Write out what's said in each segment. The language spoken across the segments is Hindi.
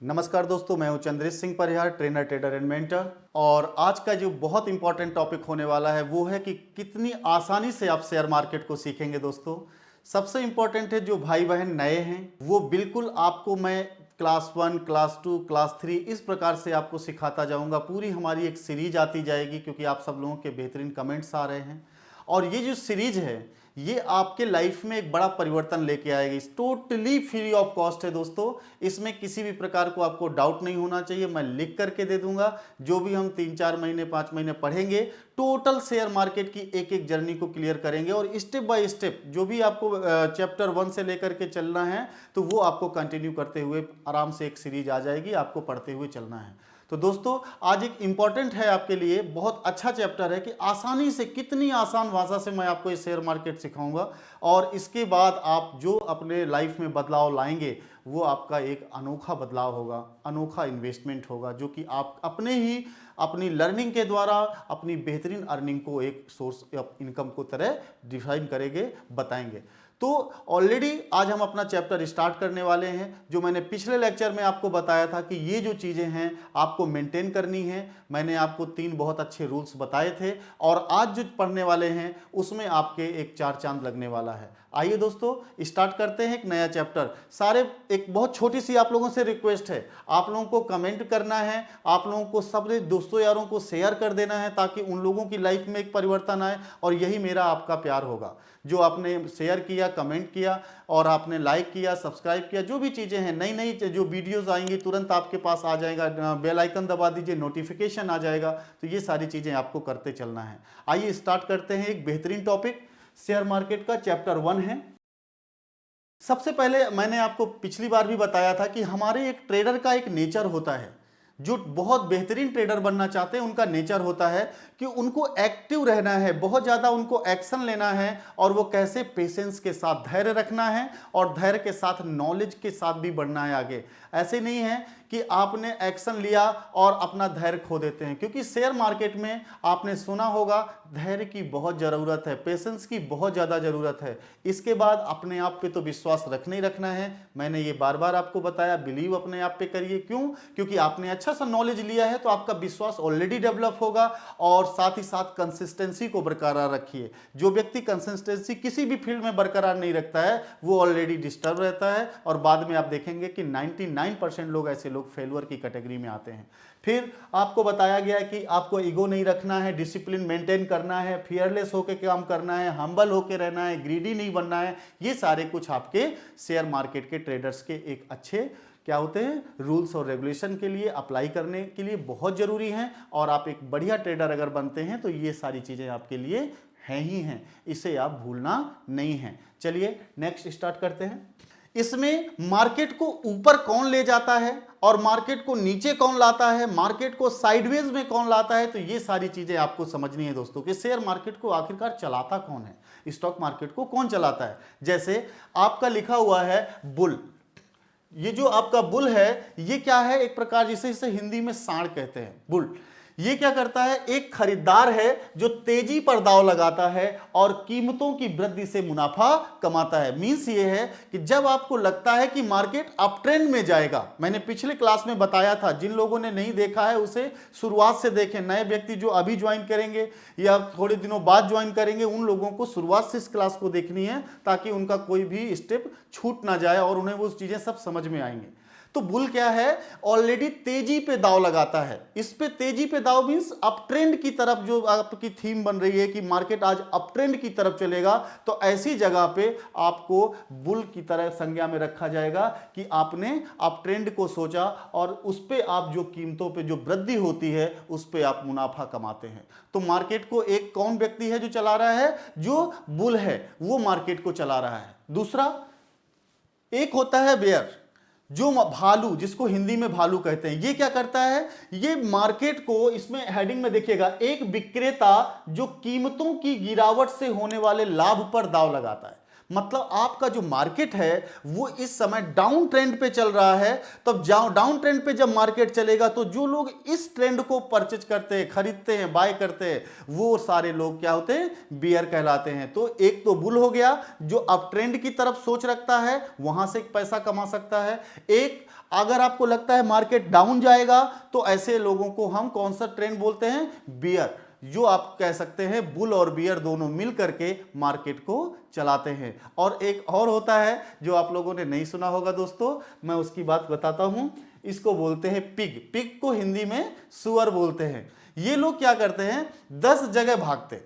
नमस्कार दोस्तों, मैं हूं Chandresh Singh Parihar, trainer, trader and mentor. और आज का जो बहुत इंपॉर्टेंट टॉपिक होने वाला है वो है कि कितनी आसानी से आप शेयर मार्केट को सीखेंगे। दोस्तों, सबसे इंपॉर्टेंट है जो भाई बहन नए हैं वो बिल्कुल आपको मैं क्लास 1, क्लास 2, क्लास 3 इस प्रकार से आपको सिखाता जाऊंगा। पूरी हमारी एक सीरीज आती जाएगी क्योंकि आप सब लोगों के बेहतरीन कमेंट्स आ रहे हैं। और ये जो सीरीज है ये आपके लाइफ में एक बड़ा परिवर्तन लेके आएगी। टोटली फ्री ऑफ कॉस्ट है दोस्तों, इसमें किसी भी प्रकार को आपको डाउट नहीं होना चाहिए। मैं लिख करके दे दूंगा। जो भी हम 3-4 महीने 5 महीने पढ़ेंगे, टोटल शेयर मार्केट की एक एक जर्नी को क्लियर करेंगे और स्टेप बाय स्टेप जो भी आपको चैप्टर 1 से लेकर के चलना है तो वो आपको कंटिन्यू करते हुए आराम से एक सीरीज आ जाएगी, आपको पढ़ते हुए चलना है। तो दोस्तों, आज एक इंपॉर्टेंट है आपके लिए, बहुत अच्छा चैप्टर है कि आसानी से, कितनी आसान भाषा से मैं आपको ये शेयर मार्केट सिखाऊंगा और इसके बाद आप जो अपने लाइफ में बदलाव लाएंगे वो आपका एक अनोखा बदलाव होगा, अनोखा इन्वेस्टमेंट होगा, जो कि आप अपने ही अपनी लर्निंग के द्वारा अपनी बेहतरीन अर्निंग को एक सोर्स ऑफ इनकम को तरह डिफाइन करेंगे, बताएंगे। तो ऑलरेडी आज हम अपना चैप्टर स्टार्ट करने वाले हैं। जो मैंने पिछले लेक्चर में आपको बताया था कि ये जो चीज़ें हैं आपको मेंटेन करनी है, मैंने आपको 3 बहुत अच्छे रूल्स बताए थे और आज जो पढ़ने वाले हैं उसमें आपके एक 4 चांद लगने वाला है। आइए दोस्तों, स्टार्ट करते हैं एक नया चैप्टर। सारे एक बहुत छोटी सी आप लोगों से रिक्वेस्ट है, आप लोगों को कमेंट करना है, आप लोगों को सब दोस्तों यारों को शेयर कर देना है ताकि उन लोगों की लाइफ में एक परिवर्तन आए। और यही मेरा आपका प्यार होगा, जो आपने शेयर किया, कमेंट किया और आपने लाइक किया, सब्सक्राइब किया, जो भी चीज़ें हैं, नई नई जो वीडियोस आएंगी तुरंत आपके पास आ जाएगा, बेल आइकन दबा दीजिए, नोटिफिकेशन आ जाएगा। तो ये सारी चीज़ें आपको करते चलना है। आइए स्टार्ट करते हैं एक बेहतरीन टॉपिक, शेयर मार्केट का चैप्टर 1 है। सबसे पहले मैंने आपको पिछली बार भी बताया था कि हमारे एक ट्रेडर का एक नेचर होता है। जो बहुत बेहतरीन ट्रेडर बनना चाहते हैं उनका नेचर होता है कि उनको एक्टिव रहना है, बहुत ज़्यादा उनको एक्शन लेना है और वो कैसे पेशेंस के साथ धैर्य रखना है और धैर्य के साथ नॉलेज के साथ भी बढ़ना है आगे। ऐसे नहीं है कि आपने एक्शन लिया और अपना धैर्य खो देते हैं, क्योंकि शेयर मार्केट में आपने सुना होगा धैर्य की बहुत ज़रूरत है, पेशेंस की बहुत ज़्यादा ज़रूरत है। इसके बाद अपने आप पे तो विश्वास रखना ही रखना है। मैंने ये बार बार आपको बताया, बिलीव अपने आप पे करिए। क्यों? क्योंकि आपने अच्छा सा नॉलेज लिया है तो आपका विश्वास ऑलरेडी डेवलप होगा और साथ ही साथ कंसिस्टेंसी को बरकरार रखिए। जो व्यक्ति कंसिस्टेंसी किसी भी फील्ड में बरकरार नहीं रखता है वो ऑलरेडी डिस्टर्ब रहता है और बाद में आप देखेंगे कि 99% लोग ऐसे लोग फेल्यूर की कैटेगरी में आते हैं। फिर आपको बताया गया है कि आपको ईगो नहीं रखना है, डिसिप्लिन मेंटेन करना है, फियरलेस होकर काम करना है, हम्बल होकर रहना है, ग्रीडी नहीं बनना है। ये सारे कुछ आपके शेयर मार्केट के ट्रेडर्स के एक अच्छे क्या होते हैं, रूल्स और रेगुलेशन के लिए अप्लाई करने के लिए बहुत जरूरी हैं। और आप एक बढ़िया ट्रेडर अगर बनते हैं तो ये सारी चीजें आपके लिए हैं ही हैं, इसे आप भूलना नहीं है। चलिए नेक्स्ट स्टार्ट करते हैं। इसमें मार्केट को ऊपर कौन ले जाता है और मार्केट को नीचे कौन लाता है, मार्केट को साइडवेज में कौन लाता है, तो ये सारी चीजें आपको समझनी है दोस्तों कि शेयर मार्केट को आखिरकार चलाता कौन है, स्टॉक मार्केट को कौन चलाता है। जैसे आपका लिखा हुआ है बुल, ये जो आपका बुल है ये क्या है, एक प्रकार जिसे इसे हिंदी में सांड कहते हैं। बुल ये क्या करता है, एक खरीदार है जो तेजी पर दांव लगाता है और कीमतों की वृद्धि से मुनाफा कमाता है। मींस ये है कि जब आपको लगता है कि मार्केट अप ट्रेंड में जाएगा, मैंने पिछले क्लास में बताया था, जिन लोगों ने नहीं देखा है उसे शुरुआत से देखें। नए व्यक्ति जो अभी ज्वाइन करेंगे या थोड़े दिनों बाद ज्वाइन करेंगे उन लोगों को शुरुआत से इस क्लास को देखनी है ताकि उनका कोई भी स्टेप छूट ना जाए और उन्हें वो चीजें सब समझ में आएंगे। तो बुल क्या है, ऑलरेडी तेजी पे दाव लगाता है। इस पे तेजी पे दाव मींस अप ट्रेंड की तरफ, जो आपकी थीम बन रही है कि मार्केट आज अप ट्रेंड की तरफ चलेगा, तो ऐसी जगह पे आपको बुल की तरह संज्ञा में रखा जाएगा कि आपने अप ट्रेंड को सोचा और उस पे आप जो कीमतों पे जो वृद्धि होती है उस पे आप मुनाफा कमाते हैं। तो मार्केट को एक कौन व्यक्ति है जो चला रहा है, जो बुल है वो मार्केट को चला रहा है। दूसरा एक होता है बेयर, जो भालू, जिसको हिंदी में भालू कहते हैं। ये क्या करता है, ये मार्केट को, इसमें हेडिंग में देखिएगा, एक विक्रेता जो कीमतों की गिरावट से होने वाले लाभ पर दांव लगाता है। मतलब आपका जो मार्केट है वो इस समय डाउन ट्रेंड पे चल रहा है, तब डाउन ट्रेंड पे जब मार्केट चलेगा तो जो लोग इस ट्रेंड को परचेज करते हैं, खरीदते हैं, बाय करते हैं, वो सारे लोग क्या होते हैं, बियर कहलाते हैं। तो एक तो बुल हो गया जो अप ट्रेंड की तरफ सोच रखता है, वहां से पैसा कमा सकता है। एक अगर आपको लगता है मार्केट डाउन जाएगा तो ऐसे लोगों को हम कौन सा ट्रेंड बोलते हैं, बियर, जो आप कह सकते हैं बुल और बियर दोनों मिल करके मार्केट को चलाते हैं। और एक और होता है जो आप लोगों ने नहीं सुना होगा दोस्तों, मैं उसकी बात बताता हूं, इसको बोलते हैं पिग। पिग को हिंदी में सुअर बोलते हैं। ये लोग क्या करते हैं, 10 जगह भागते,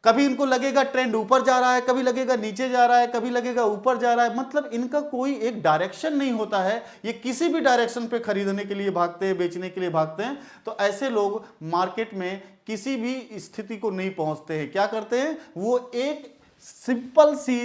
कभी इनको लगेगा ट्रेंड ऊपर जा रहा है, कभी लगेगा नीचे जा रहा है, कभी लगेगा ऊपर जा रहा है, मतलब इनका कोई एक डायरेक्शन नहीं होता है, ये किसी भी डायरेक्शन पे खरीदने के लिए भागते हैं, बेचने के लिए भागते हैं। तो ऐसे लोग मार्केट में किसी भी स्थिति को नहीं पहुंचते हैं। क्या करते हैं, वो एक सिंपल सी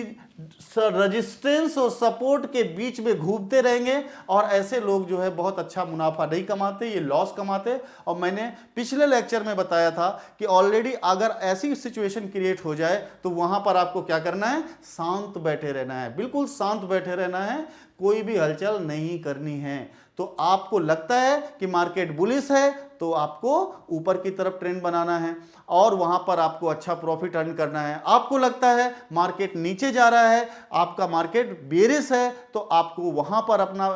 रेजिस्टेंस और सपोर्ट के बीच में घूमते रहेंगे, और ऐसे लोग जो है बहुत अच्छा मुनाफा नहीं कमाते, ये लॉस कमाते। और मैंने पिछले लेक्चर में बताया था कि ऑलरेडी अगर ऐसी सिचुएशन क्रिएट हो जाए तो वहां पर आपको क्या करना है, शांत बैठे रहना है, बिल्कुल शांत बैठे रहना है, कोई भी हलचल नहीं करनी है। तो आपको लगता है कि मार्केट बुलिश है तो आपको ऊपर की तरफ ट्रेंड बनाना है और वहां पर आपको अच्छा प्रॉफिट अर्न करना है। आपको लगता है मार्केट नीचे जा रहा है, आपका मार्केट बेरिश है, तो आपको वहां पर अपना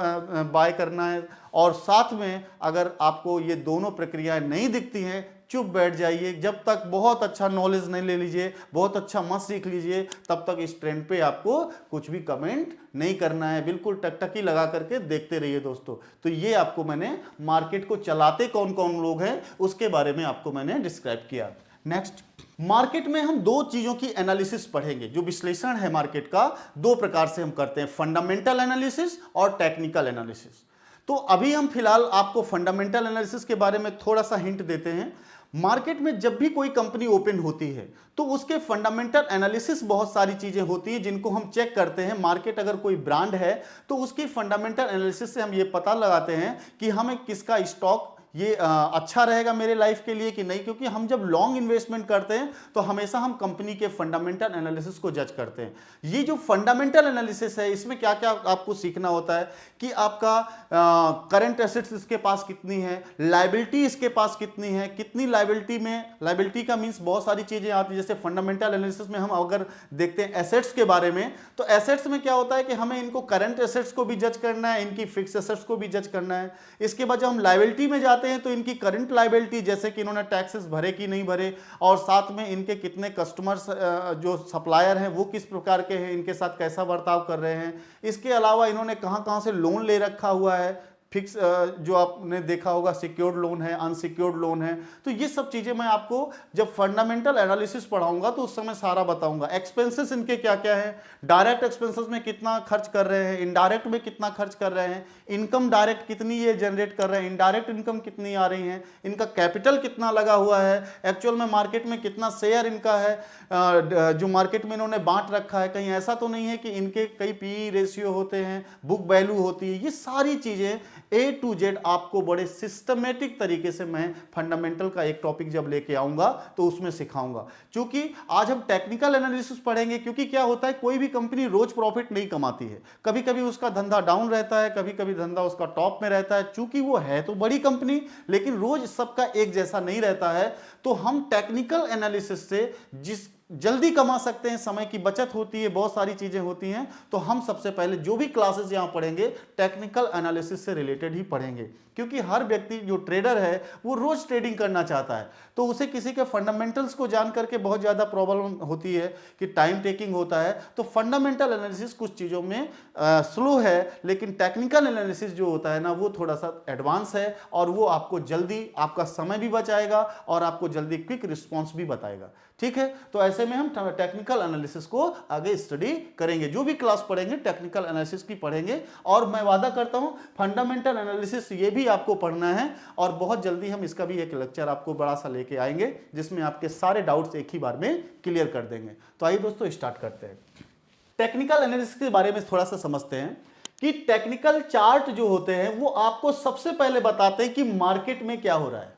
बाय करना है। और साथ में अगर आपको ये दोनों प्रक्रियाएं नहीं दिखती हैं, चुप बैठ जाइए, जब तक बहुत अच्छा नॉलेज नहीं ले लीजिए, बहुत अच्छा मत सीख लीजिए, तब तक इस ट्रेंड पे आपको कुछ भी कमेंट नहीं करना है, बिल्कुल टकटकी लगा करके देखते रहिए दोस्तों। तो ये आपको मैंने मार्केट को चलाते कौन कौन लोग हैं उसके बारे में आपको मैंने डिस्क्राइब किया। नेक्स्ट, मार्केट में हम दो चीजों की एनालिसिस पढ़ेंगे। जो विश्लेषण है मार्केट का, दो प्रकार से हम करते हैं, फंडामेंटल एनालिसिस और टेक्निकल एनालिसिस। तो अभी हम फिलहाल आपको फंडामेंटल एनालिसिस के बारे में थोड़ा सा हिंट देते हैं। मार्केट में जब भी कोई कंपनी ओपन होती है तो उसके फंडामेंटल एनालिसिस बहुत सारी चीजें होती हैं जिनको हम चेक करते हैं। मार्केट अगर कोई ब्रांड है तो उसकी फंडामेंटल एनालिसिस से हम ये पता लगाते हैं कि हमें किसका स्टॉक ये अच्छा रहेगा मेरे लाइफ के लिए कि नहीं, क्योंकि हम जब लॉन्ग इन्वेस्टमेंट करते हैं तो हमेशा हम कंपनी के फंडामेंटल एनालिसिस को जज करते हैं। ये जो फंडामेंटल एनालिसिस है इसमें क्या क्या आपको सीखना होता है कि आपका करंट एसेट्स इसके पास कितनी है, लायबिलिटी इसके पास कितनी है, कितनी लायबिलिटी में, लायबिलिटी का मीन्स बहुत सारी चीजें आती है। जैसे फंडामेंटल एनालिसिस में हम अगर देखते हैं एसेट्स के बारे में, तो एसेट्स में क्या होता है कि हमें इनको करंट एसेट्स को भी जज करना है, इनकी फिक्स एसेट्स को भी जज करना है। इसके बाद जब हम लायबिलिटी में जाते हैं तो इनकी करंट लायबिलिटी, जैसे कि इन्होंने टैक्सेस भरे कि नहीं भरे, और साथ में इनके कितने कस्टमर्स जो सप्लायर हैं वो किस प्रकार के हैं, इनके साथ कैसा बर्ताव कर रहे हैं। इसके अलावा इन्होंने कहां कहां से लोन ले रखा हुआ है, फिक्स जो आपने देखा होगा सिक्योर्ड लोन है, अनसिक्योर्ड लोन है। तो ये सब चीजें मैं आपको जब फंडामेंटल एनालिसिस पढ़ाऊंगा तो उस समय सारा बताऊंगा। एक्सपेंसेस इनके क्या क्या है, डायरेक्ट एक्सपेंसेस में कितना खर्च कर रहे हैं, इनडायरेक्ट में कितना खर्च कर रहे हैं, इनकम डायरेक्ट कितनी ये जनरेट कर रहे हैं, इनडायरेक्ट इनकम कितनी आ रही है, इनका कैपिटल कितना लगा हुआ है, एक्चुअल में मार्केट में कितना शेयर इनका है जो मार्केट में इन्होंने बांट रखा है, कहीं ऐसा तो नहीं है कि इनके कई पी रेशियो होते हैं, बुक वैल्यू होती है। ये सारी चीजें ए टू जेड आपको बड़े सिस्टमेटिक तरीके से मैं फंडामेंटल का एक टॉपिक जब लेके आऊंगा तो उसमें सिखाऊंगा। क्योंकि आज हम टेक्निकल एनालिसिस पढ़ेंगे, क्योंकि क्या होता है कोई भी कंपनी रोज प्रॉफिट नहीं कमाती है, कभी कभी उसका धंधा डाउन रहता है, कभी कभी धंधा उसका टॉप में रहता है। चूंकि वो है तो बड़ी कंपनी, लेकिन रोज सबका एक जैसा नहीं रहता है। तो हम टेक्निकल एनालिसिस से जिस जल्दी कमा सकते हैं, समय की बचत होती है, बहुत सारी चीजें होती हैं। तो हम सबसे पहले जो भी क्लासेस यहां पढ़ेंगे टेक्निकल एनालिसिस से रिलेटेड ही पढ़ेंगे, क्योंकि हर व्यक्ति जो ट्रेडर है वो रोज ट्रेडिंग करना चाहता है, तो उसे किसी के फंडामेंटल्स को जान करके बहुत ज्यादा प्रॉब्लम होती है कि टाइम टेकिंग होता है। तो फंडामेंटल एनालिसिस कुछ चीजों में स्लो है, लेकिन टेक्निकल एनालिसिस जो होता है ना वो थोड़ा सा एडवांस है, और वो आपको जल्दी आपका समय भी बचाएगा और आपको जल्दी क्विक रिस्पॉन्स भी बताएगा। ठीक है, तो ऐसे में हम टेक्निकल एनालिसिस को आगे स्टडी करेंगे। जो भी क्लास पढ़ेंगे टेक्निकल एनालिसिस की पढ़ेंगे, और मैं वादा करता हूं फंडामेंटल एनालिसिस ये भी आपको पढ़ना है, और बहुत जल्दी हम इसका भी एक लेक्चर आपको बड़ा सा लेके आएंगे जिसमें आपके सारे डाउट्स एक ही बार में क्लियर कर देंगे। तो आइए दोस्तों स्टार्ट करते हैं। टेक्निकल एनालिसिस के बारे में थोड़ा सा समझते हैं कि टेक्निकल चार्ट जो होते हैं वो आपको सबसे पहले बताते हैं कि मार्केट में क्या हो रहा है।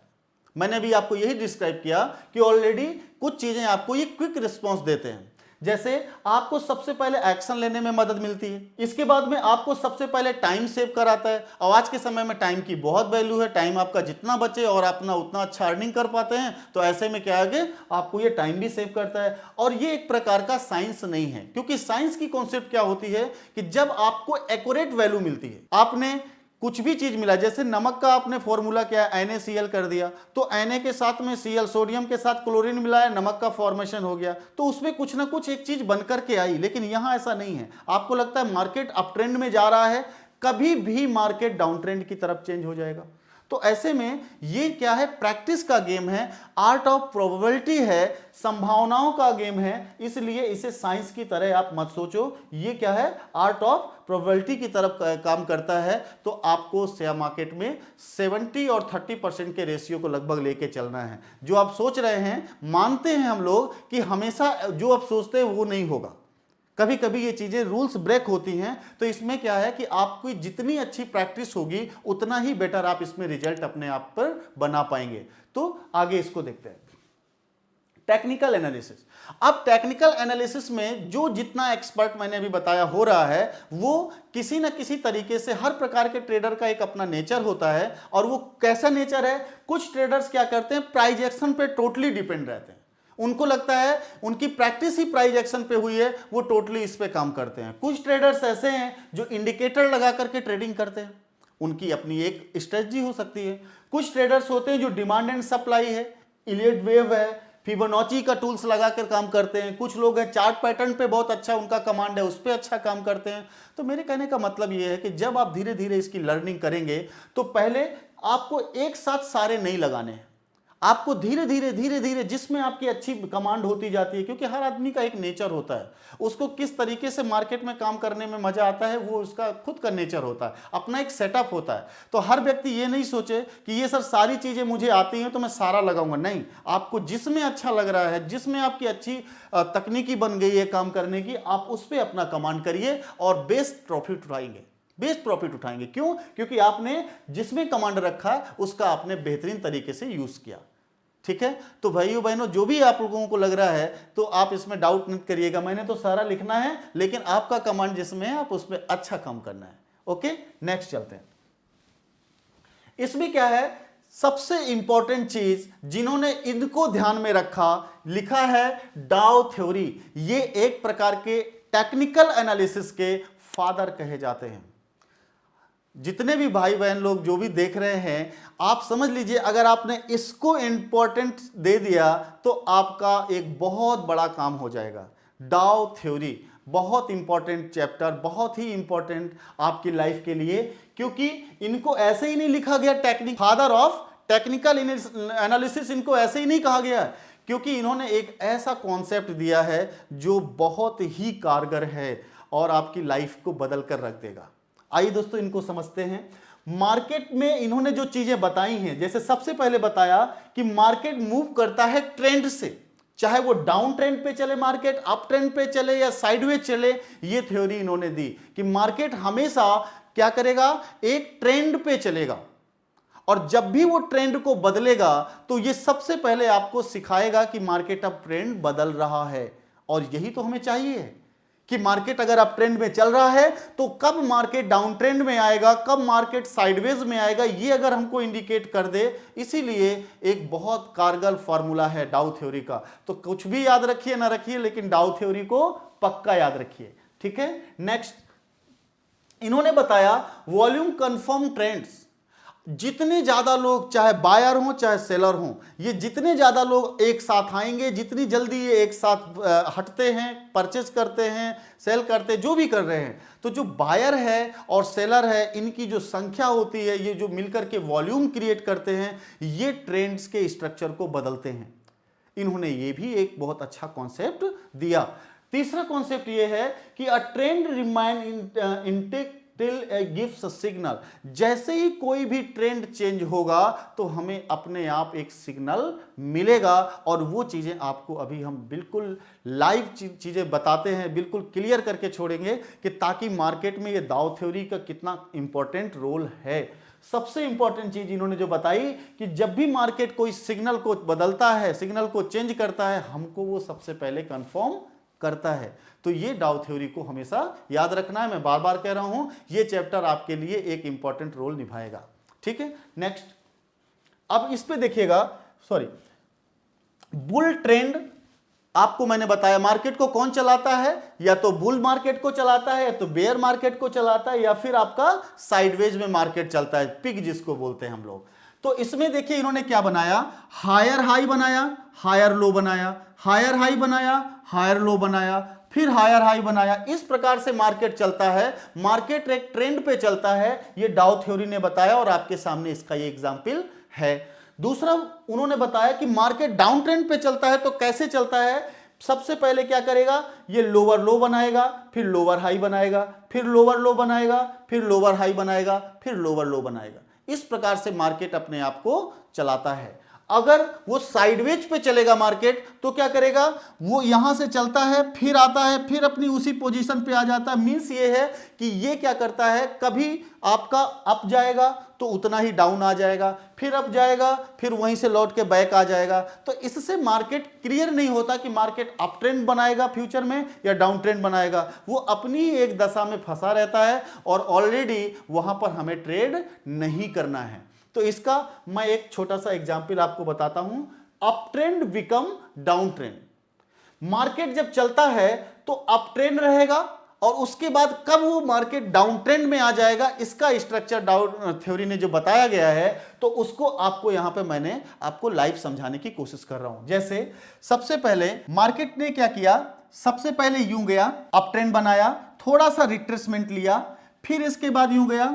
मैंने भी आपको यही डिस्क्राइब किया कि ऑलरेडी कुछ चीजें आपको ये क्विक रिस्पांस देते हैं। जैसे आपको सबसे पहले एक्शन लेने में मदद मिलती है, इसके बाद में आपको सबसे पहले टाइम सेव कराता है। और आज के समय में टाइम की बहुत वैल्यू है, टाइम आपका जितना बचे और अपना उतना अच्छा अर्निंग कर पाते हैं, तो ऐसे में क्या आगे आपको ये टाइम भी सेव करता है। और ये एक प्रकार का साइंस नहीं है, क्योंकि साइंस की कॉन्सेप्ट क्या होती है कि जब आपको एक्यूरेट वैल्यू मिलती है, आपने कुछ भी चीज मिला, जैसे नमक का आपने फॉर्मूला क्या है, NaCl कर दिया, तो Na के साथ में Cl, सोडियम के साथ क्लोरीन मिलाया, नमक का फॉर्मेशन हो गया, तो उसमें कुछ ना कुछ एक चीज बन करके आई। लेकिन यहां ऐसा नहीं है। आपको लगता है मार्केट अप ट्रेंड में जा रहा है, कभी भी मार्केट डाउन ट्रेंड की तरफ चेंज हो जाएगा। तो ऐसे में ये क्या है, प्रैक्टिस का गेम है, आर्ट ऑफ प्रोबेबिलिटी है, संभावनाओं का गेम है, इसलिए इसे साइंस की तरह आप मत सोचो। ये क्या है, आर्ट ऑफ प्रोबेबिलिटी की तरफ काम करता है। तो आपको शेयर मार्केट में 70 और 30% के रेशियो को लगभग लेके चलना है। जो आप सोच रहे हैं, मानते हैं हम लोग कि हमेशा जो आप सोचते हैं वो नहीं होगा, कभी कभी ये चीजें रूल्स ब्रेक होती हैं। तो इसमें क्या है कि आपकी जितनी अच्छी प्रैक्टिस होगी उतना ही बेटर आप इसमें रिजल्ट अपने आप पर बना पाएंगे। तो आगे इसको देखते हैं, टेक्निकल एनालिसिस। अब टेक्निकल एनालिसिस में जो जितना एक्सपर्ट मैंने अभी बताया हो रहा है, वो किसी ना किसी तरीके से, हर प्रकार के ट्रेडर का एक अपना नेचर होता है। और वो कैसा नेचर है, कुछ ट्रेडर्स क्या करते हैं, प्राइस एक्शन पे टोटली डिपेंड रहते हैं। उनको लगता है उनकी प्रैक्टिस ही प्राइस एक्शन पे हुई है, वो टोटली इस पे काम करते हैं। कुछ ट्रेडर्स ऐसे हैं जो इंडिकेटर लगा करके ट्रेडिंग करते हैं, उनकी अपनी एक स्ट्रेटजी हो सकती है। कुछ ट्रेडर्स होते हैं जो डिमांड एंड सप्लाई है, इलियट वेव है, फिबोनाची का टूल्स लगाकर काम करते हैं। कुछ लोग हैं चार्ट पैटर्न पे बहुत अच्छा उनका कमांड है, उस पर अच्छा काम करते हैं। तो मेरे कहने का मतलब ये है कि जब आप धीरे धीरे इसकी लर्निंग करेंगे तो पहले आपको एक साथ सारे नहीं लगाने हैं, आपको धीरे धीरे धीरे धीरे जिसमें आपकी अच्छी कमांड होती जाती है, क्योंकि हर आदमी का एक नेचर होता है, उसको किस तरीके से मार्केट में काम करने में मजा आता है वो उसका खुद का नेचर होता है, अपना एक सेटअप होता है। तो हर व्यक्ति ये नहीं सोचे कि ये सर सारी चीजें मुझे आती हैं तो मैं सारा लगाऊंगा, नहीं। आपको जिसमें अच्छा लग रहा है, जिसमें आपकी अच्छी तकनीकी बन गई है काम करने की, आप उस पर अपना कमांड करिए और बेस्ट प्रॉफिट उठाएंगे, बेस्ट प्रॉफिट उठाएंगे। क्यों? क्योंकि आपने जिसमें कमांड रखा है उसका आपने बेहतरीन तरीके से यूज किया। ठीक है, तो भाइयों बहनों, जो भी आप लोगों को लग रहा है तो आप इसमें डाउट मत करिएगा, मैंने तो सारा लिखना है, लेकिन आपका कमांड जिसमें है आप उसमें अच्छा काम करना है। ओके, नेक्स्ट चलते हैं। इसमें क्या है, सबसे इंपॉर्टेंट चीज जिन्होंने इनको ध्यान में रखा, लिखा है डाउ थ्योरी। ये एक प्रकार के टेक्निकल एनालिसिस के फादर कहे जाते हैं। जितने भी भाई बहन लोग जो भी देख रहे हैं, आप समझ लीजिए, अगर आपने इसको इंपॉर्टेंट दे दिया तो आपका एक बहुत बड़ा काम हो जाएगा। डाउ थ्योरी बहुत इंपॉर्टेंट चैप्टर, बहुत ही इंपॉर्टेंट आपकी लाइफ के लिए, क्योंकि इनको ऐसे ही नहीं लिखा गया फादर ऑफ टेक्निकल एनालिसिस, इनको ऐसे ही नहीं कहा गया, क्योंकि इन्होंने एक ऐसा कॉन्सेप्ट दिया है जो बहुत ही कारगर है और आपकी लाइफ को बदल कर रख देगा। आइए दोस्तों, इनको समझते हैं। मार्केट में इन्होंने जो चीजें बताई हैं, जैसे सबसे पहले बताया कि मार्केट मूव करता है ट्रेंड से, चाहे वो डाउन ट्रेंड पे चले मार्केट, अप ट्रेंड पे चले या साइडवेज चले। ये थ्योरी इन्होंने दी कि मार्केट हमेशा क्या करेगा, एक ट्रेंड पे चलेगा, और जब भी वो ट्रेंड को बदलेगा तो ये सबसे पहले आपको सिखाएगा कि मार्केट अब ट्रेंड बदल रहा है। और यही तो हमें चाहिए कि मार्केट अगर अप ट्रेंड में चल रहा है तो कब मार्केट डाउन ट्रेंड में आएगा, कब मार्केट साइडवेज में आएगा, ये अगर हमको इंडिकेट कर दे। इसीलिए एक बहुत कारगर फॉर्मूला है डाउ थ्योरी का। तो कुछ भी याद रखिए ना रखिए, लेकिन डाउ थ्योरी को पक्का याद रखिए। ठीक है, नेक्स्ट इन्होंने बताया वॉल्यूम कंफर्म ट्रेंड्स। जितने ज्यादा लोग, चाहे बायर हो चाहे सेलर हो, ये जितने ज्यादा लोग एक साथ आएंगे, जितनी जल्दी ये एक साथ हटते हैं, परचेज करते हैं, सेल करते हैं, जो भी कर रहे हैं, तो जो बायर है और सेलर है, इनकी जो संख्या होती है, ये जो मिलकर के वॉल्यूम क्रिएट करते हैं, ये ट्रेंड्स के स्ट्रक्चर को बदलते हैं। इन्होंने ये भी एक बहुत अच्छा कॉन्सेप्ट दिया। तीसरा कॉन्सेप्ट ये है कि a trend remain intake till gives a signal. जैसे ही कोई भी ट्रेंड चेंज होगा तो हमें अपने आप एक सिग्नल मिलेगा, और वो चीजें आपको अभी हम बिल्कुल लाइव चीजें बताते हैं, बिल्कुल क्लियर करके छोड़ेंगे कि ताकि मार्केट में ये दाव थ्योरी का कितना इंपॉर्टेंट रोल है। सबसे इंपॉर्टेंट चीज इन्होंने जो बताई कि जब भी मार्केट कोई सिग्नल को बदलता है, सिग्नल को चेंज करता है, हमको वो सबसे पहले कंफर्म करता है। तो ये डाउ थ्योरी को हमेशा याद रखना है। मैं बार बार कह रहा हूं, ये चैप्टर आपके लिए एक इंपॉर्टेंट रोल निभाएगा। ठीक है, नेक्स्ट अब इस पे देखिएगा, सॉरी, बुल ट्रेंड आपको मैंने बताया मार्केट को कौन चलाता है, या तो बुल मार्केट को चलाता है, या तो बेयर मार्केट को चलाता है, या फिर आपका साइडवेज में मार्केट चलता है, पिग जिसको बोलते हैं हम लोग। तो इसमें देखिए इन्होंने क्या बनाया, हायर हाई बनाया, हायर लो बनाया, हायर हाई बनाया, हायर लो बनाया, फिर हायर हाई बनाया। इस प्रकार से मार्केट चलता है, मार्केट एक ट्रेंड पे चलता है, ये डाउ थ्योरी ने बताया और आपके सामने इसका ये एग्जांपल है। दूसरा उन्होंने बताया कि मार्केट डाउन ट्रेंड पे चलता है तो कैसे चलता है, सबसे पहले क्या करेगा, ये लोअर लो बनाएगा, फिर लोअर हाई बनाएगा, फिर लोअर लो बनाएगा, फिर लोअर हाई बनाएगा, फिर लोअर लो बनाएगा। इस प्रकार से मार्केट अपने आप को चलाता है। अगर वो साइडवेज पे चलेगा मार्केट तो क्या करेगा, वो यहां से चलता है, फिर आता है, फिर अपनी उसी पोजीशन पे आ जाता है। मींस ये है कि ये क्या करता है, कभी आपका अप जाएगा तो उतना ही डाउन आ जाएगा, फिर अप जाएगा, फिर वहीं से लौट के बैक आ जाएगा। तो इससे मार्केट क्लियर नहीं होता कि मार्केट अप ट्रेंड बनाएगा फ्यूचर में या डाउन ट्रेंड बनाएगा। वो अपनी ही एक दशा में फंसा रहता है और ऑलरेडी वहां पर हमें ट्रेड नहीं करना है। तो इसका मैं एक छोटा सा एग्जांपल आपको बताता हूं, up trend become down trend. Market जब चलता है तो अप ट्रेंड रहेगा और उसके बाद कब वो मार्केट डाउन ट्रेंड में आ जाएगा, इसका स्ट्रक्चर डाउन थ्योरी ने जो बताया गया है, तो उसको आपको यहां पे मैंने आपको लाइव समझाने की कोशिश कर रहा हूं। जैसे सबसे पहले मार्केट ने क्या किया, सबसे पहले यूं गया, अप ट्रेंड बनाया, थोड़ा सा रिट्रेसमेंट लिया, फिर इसके बाद यूं गया,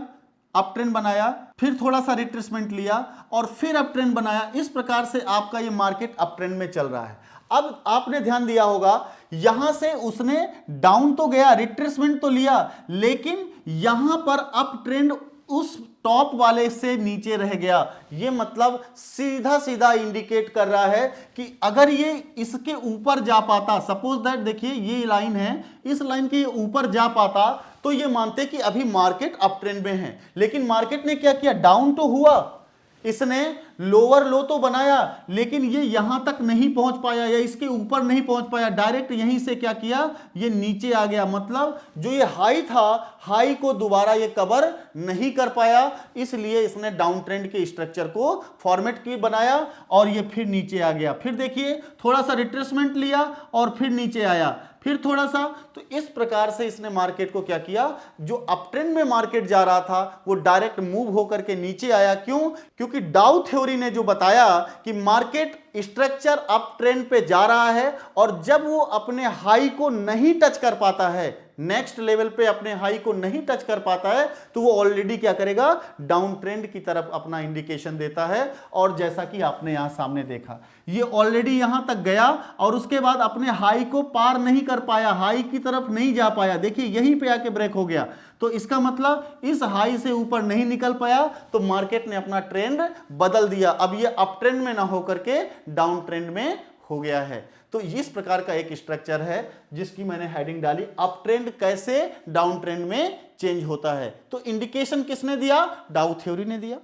अप ट्रेंड बनाया, फिर थोड़ा सा रिट्रेसमेंट लिया और फिर अप ट्रेंड बनाया। इस प्रकार से आपका ये मार्केट अप ट्रेंड में चल रहा है। अब आपने ध्यान दिया होगा, यहां से उसने डाउन तो गया, रिट्रेसमेंट तो लिया, लेकिन यहां पर अप ट्रेंड उस टॉप वाले से नीचे रह गया। ये मतलब सीधा सीधा इंडिकेट कर रहा है कि अगर ये इसके ऊपर जा पाता, सपोज दैट देखिए ये लाइन है, इस लाइन के ऊपर जा पाता तो ये मानते कि अभी मार्केट अप ट्रेंड में है। लेकिन मार्केट ने क्या किया, डाउन तो हुआ, इसने लोअर लो तो बनाया, लेकिन ये यहां तक नहीं पहुंच पाया या इसके ऊपर नहीं पहुंच पाया, डायरेक्ट यहीं से क्या किया, ये नीचे आ गया। मतलब जो ये हाई था, हाई को दोबारा ये कवर नहीं कर पाया, इसलिए इसने डाउन ट्रेंड के स्ट्रक्चर को फॉर्मेट की बनाया और ये फिर नीचे आ गया। फिर देखिए थोड़ा सा रिट्रेसमेंट लिया और फिर नीचे आया, फिर थोड़ा सा। तो इस प्रकार से इसने मार्केट को क्या किया, जो अप ट्रेंड में मार्केट जा रहा था वो डायरेक्ट मूव होकर के नीचे आया। क्यों, क्योंकि डाउ थ्योरी ने जो बताया कि मार्केट स्ट्रक्चर अप ट्रेंड पे जा रहा है और जब वो अपने हाई को नहीं टच कर पाता है, नेक्स्ट लेवल पे अपने हाई को नहीं टच कर पाता है, तो वो ऑलरेडी क्या करेगा, डाउन ट्रेंड की तरफ अपना इंडिकेशन देता है। और जैसा कि आपने यहां सामने देखा, ये ऑलरेडी यहां तक गया और उसके बाद अपने हाई को पार नहीं कर पाया, हाई की तरफ नहीं जा पाया। देखिए यहीं पे आके ब्रेक हो गया, तो इसका मतलब इस हाई से ऊपर नहीं निकल पाया, तो मार्केट ने अपना ट्रेंड बदल दिया। अब ये अप ट्रेंड में ना होकर के डाउन ट्रेंड में हो गया है। तो इस प्रकार का एक स्ट्रक्चर है जिसकी मैंने हेडिंग डाली, अप ट्रेंड कैसे डाउन ट्रेंड में चेंज होता है। तो इंडिकेशन किसने दिया, डाउ थ्योरी ने दिया।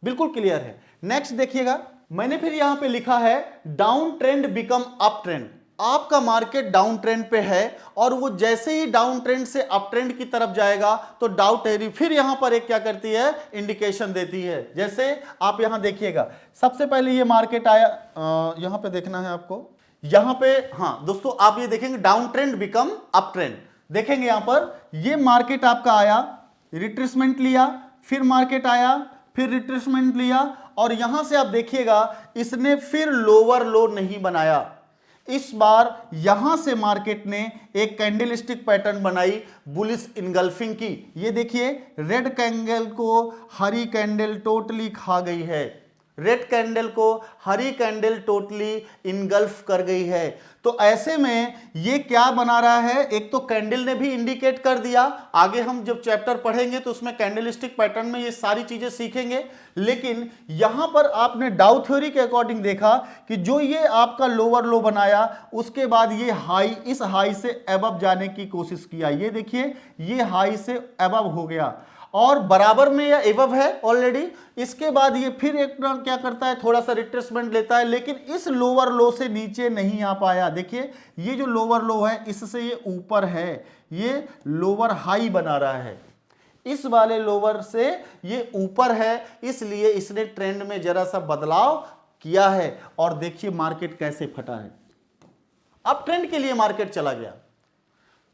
बिल्कुल क्लियर है। नेक्स्ट देखिएगा, मैंने फिर यहां पे लिखा है down trend become up trend. आपका मार्केट डाउन ट्रेंड पे है और वो जैसे ही डाउन ट्रेंड से अप ट्रेंड की तरफ जाएगा तो डाउ थ्योरी फिर यहां पर एक क्या करती है, इंडिकेशन देती है। जैसे आप यहां देखिएगा, सबसे पहले ये मार्केट आया, यहां पे देखना है आपको, यहां पे, हाँ दोस्तों आप ये देखेंगे down trend become up trend, देखेंगे यहां पर ये मार्केट आपका आया, रिट्रेसमेंट लिया, फिर मार्केट आया, फिर रिट्रेसमेंट लिया और यहां से आप देखिएगा इसने फिर लोअर लो नहीं बनाया। इस बार यहां से मार्केट ने एक कैंडलस्टिक पैटर्न बनाई बुलिश इनगल्फिंग की। ये देखिए रेड कैंडल को हरी कैंडल टोटली खा गई है, रेड कैंडल को हरी कैंडल टोटली इनगल्फ कर गई है। तो ऐसे में ये क्या बना रहा है, एक तो कैंडल ने भी इंडिकेट कर दिया, आगे हम जब चैप्टर पढ़ेंगे तो उसमें कैंडलस्टिक पैटर्न में ये सारी चीजें सीखेंगे। लेकिन यहां पर आपने डाउ थ्योरी के अकॉर्डिंग देखा कि जो ये आपका लोअर लो बनाया, उसके बाद ये हाई, इस हाई से अबव जाने की कोशिश किया। ये देखिए ये हाई से अबव हो गया और बराबर में या एबव है ऑलरेडी। इसके बाद ये फिर एक क्या करता है, थोड़ा सा रिट्रेसमेंट लेता है, लेकिन इस लोअर लो से नीचे नहीं आ पाया। देखिए ये जो लोअर लो है इससे ये ऊपर है, ये लोअर हाई बना रहा है, इस वाले लोअर से ये ऊपर है, इसलिए इसने ट्रेंड में जरा सा बदलाव किया है। और देखिए मार्केट कैसे फटा है, अब ट्रेंड के लिए मार्केट चला गया।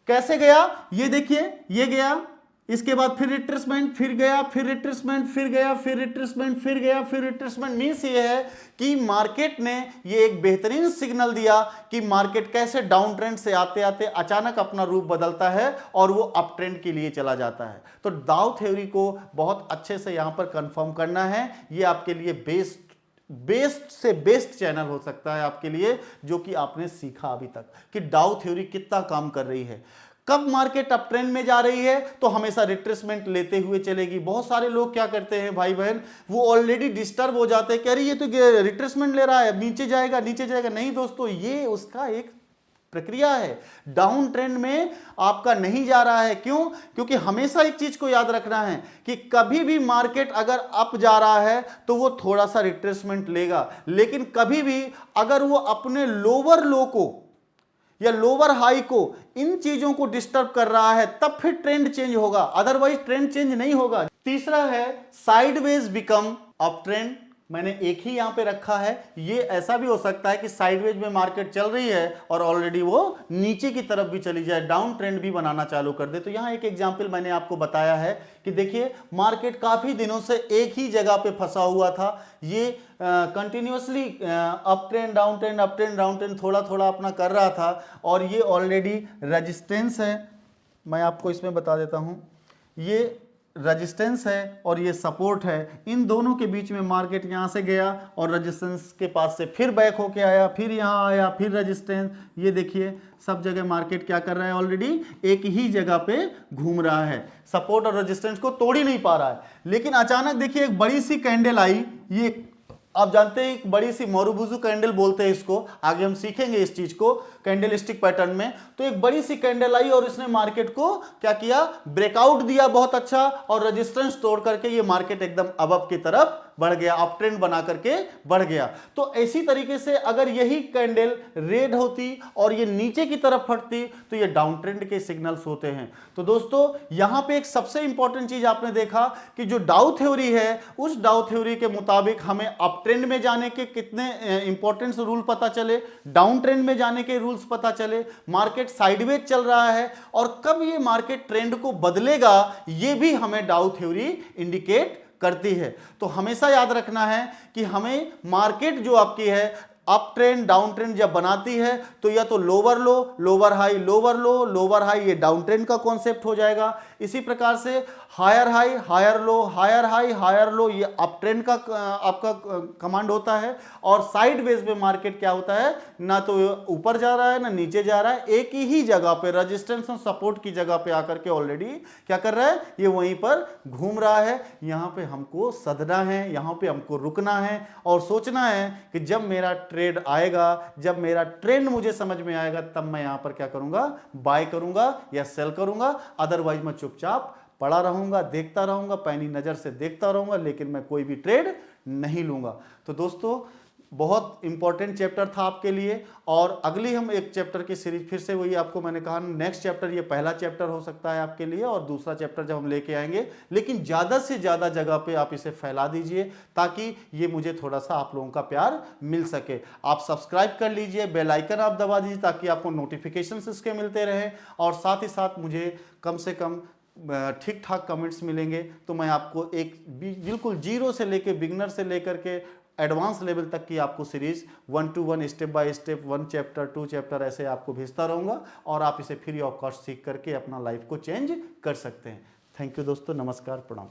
कैसे गया ये देखिए, ये गया, इसके बाद फिर रिट्रेसमेंट, फिर गया, फिर रिट्रेसमेंट, फिर गया, फिर रिट्रेसमेंट, फिर गया, फिर रिट्रेसमेंट। मींस ये है कि मार्केट ने ये एक बेहतरीन सिग्नल दिया कि मार्केट कैसे डाउन ट्रेंड से आते आते अचानक अपना रूप बदलता है और वो अप ट्रेंड के लिए चला जाता है। तो डाउ थ्योरी को बहुत अच्छे से यहां पर कंफर्म करना है। ये आपके लिए बेस्ट से बेस्ट चैनल हो सकता है आपके लिए, जो कि आपने सीखा अभी तक कि डाउ थ्योरी कितना काम कर रही है। कब मार्केट अप ट्रेंड में जा रही है तो हमेशा रिट्रेसमेंट लेते हुए चलेगी। बहुत सारे लोग क्या करते हैं भाई बहन, वो ऑलरेडी डिस्टर्ब हो जाते हैं, कह रही ये तो रिट्रेसमेंट ले रहा है, नीचे जाएगा नीचे जाएगा। नहीं दोस्तों, ये उसका एक प्रक्रिया है। डाउन ट्रेंड में आपका नहीं जा रहा है। क्यों? क्योंकि हमेशा एक चीज को याद रखना है कि कभी भी मार्केट अगर अप जा रहा है तो वो थोड़ा सा रिट्रेसमेंट लेगा, लेकिन कभी भी अगर वो अपने लोअर लो को या लोअर हाई को, इन चीजों को डिस्टर्ब कर रहा है, तब फिर ट्रेंड चेंज होगा, अदरवाइज ट्रेंड चेंज नहीं होगा। तीसरा है साइडवेज बिकम अप ट्रेंड। मैंने एक ही यहां पे रखा है। ये ऐसा भी हो सकता है कि साइडवेज में मार्केट चल रही है और ऑलरेडी वो नीचे की तरफ भी चली जाए, डाउन ट्रेंड भी बनाना चालू कर दे। तो यहां एक एग्जांपल मैंने आपको बताया है कि देखिए मार्केट काफी दिनों से एक ही जगह पे फंसा हुआ था। ये continuously up trend down trend, up trend down trend थोड़ा थोड़ा अपना कर रहा था और ये ऑलरेडी रेजिस्टेंस है। मैं आपको इसमें बता देता हूं, ये रेजिस्टेंस है और ये सपोर्ट है। इन दोनों के बीच में मार्केट यहां से गया और रेजिस्टेंस के पास से फिर बैक होके आया, फिर यहां आया, फिर रेजिस्टेंस। ये देखिए सब जगह मार्केट क्या कर रहा है, ऑलरेडी एक ही जगह पे घूम रहा है, सपोर्ट और रेजिस्टेंस को तोड़ ही नहीं पा रहा है। लेकिन अचानक देखिए एक बड़ी सी कैंडल आई। ये आप जानते हैं एक बड़ी सी मोरुबुजू कैंडल बोलते हैं इसको, आगे हम सीखेंगे इस चीज को कैंडल स्टिक पैटर्न में। तो एक बड़ी सी कैंडल आई और इसने मार्केट को क्या किया, ब्रेकआउट दिया बहुत अच्छा, और रेजिस्टेंस तोड़ करके ये मार्केट एकदम अबव की तरफ बढ़ गया, अप ट्रेंड बना करके बढ़ गया। तो इसी तरीके से अगर यही कैंडल रेड होती और ये नीचे की तरफ फटती तो ये डाउन ट्रेंड के सिग्नल्स होते हैं। तो दोस्तों यहां पे एक सबसे इंपॉर्टेंट चीज आपने देखा कि जो डाउ थ्योरी है, उस डाउ थ्योरी के मुताबिक हमें अप ट्रेंड में जाने के कितने इंपॉर्टेंट रूल पता चले, डाउन ट्रेंड में जाने के रूल्स पता चले, मार्केट साइडवेज चल रहा है और कब ये मार्केट ट्रेंड को बदलेगा ये भी हमें डाउ थ्योरी इंडिकेट करती है। तो हमेशा याद रखना है कि हमें मार्केट जो आपकी है अप ट्रेंड डाउन ट्रेंड जब बनाती है तो या तो lower low lower high, lower low lower high, ये डाउन ट्रेंड का कॉन्सेप्ट हो जाएगा। इसी प्रकार से higher high higher low, higher high higher low, ये अप ट्रेंड का आपका कमांड होता है। और साइडवेज में मार्केट क्या होता है, ना तो ऊपर जा रहा है ना नीचे जा रहा है, एक ही जगह पे रेजिस्टेंस और सपोर्ट की जगह पे आकर के ऑलरेडी क्या कर रहा है, ये वहीं पर घूम रहा है। यहां पे हमको सदना है, यहां पे हमको रुकना है और सोचना है कि जब मेरा ट्रेड आएगा, जब मेरा ट्रेंड मुझे समझ में आएगा, तब मैं यहां पर क्या करूंगा, बाय करूंगा या सेल करूंगा। अदरवाइज मैं चुपचाप पड़ा रहूंगा, देखता रहूंगा, पैनी नजर से देखता रहूंगा, लेकिन मैं कोई भी ट्रेड नहीं लूंगा। तो दोस्तों बहुत इंपॉर्टेंट चैप्टर था आपके लिए। और अगली हम एक चैप्टर की सीरीज, फिर से वही आपको मैंने कहा नेक्स्ट चैप्टर, ये पहला चैप्टर हो सकता है आपके लिए और दूसरा चैप्टर जब हम लेके आएंगे, लेकिन ज़्यादा से ज़्यादा जगह पे आप इसे फैला दीजिए ताकि ये मुझे थोड़ा सा आप लोगों का प्यार मिल सके। आप सब्सक्राइब कर लीजिए, बेल आइकन आप दबा दीजिए ताकि आपको नोटिफिकेशंस इसके मिलते रहे और साथ ही साथ मुझे कम से कम ठीक ठाक कमेंट्स मिलेंगे तो मैं आपको एक बिल्कुल जीरो से लेके बिगनर से लेकर के एडवांस लेवल तक की आपको series 1 to 1 step by step 1 chapter 2 chapter ऐसे आपको भेजता रहूंगा और आप इसे फ्री ऑफ कॉस्ट सीख करके अपना लाइफ को चेंज कर सकते हैं। थैंक यू दोस्तों, नमस्कार, प्रणाम।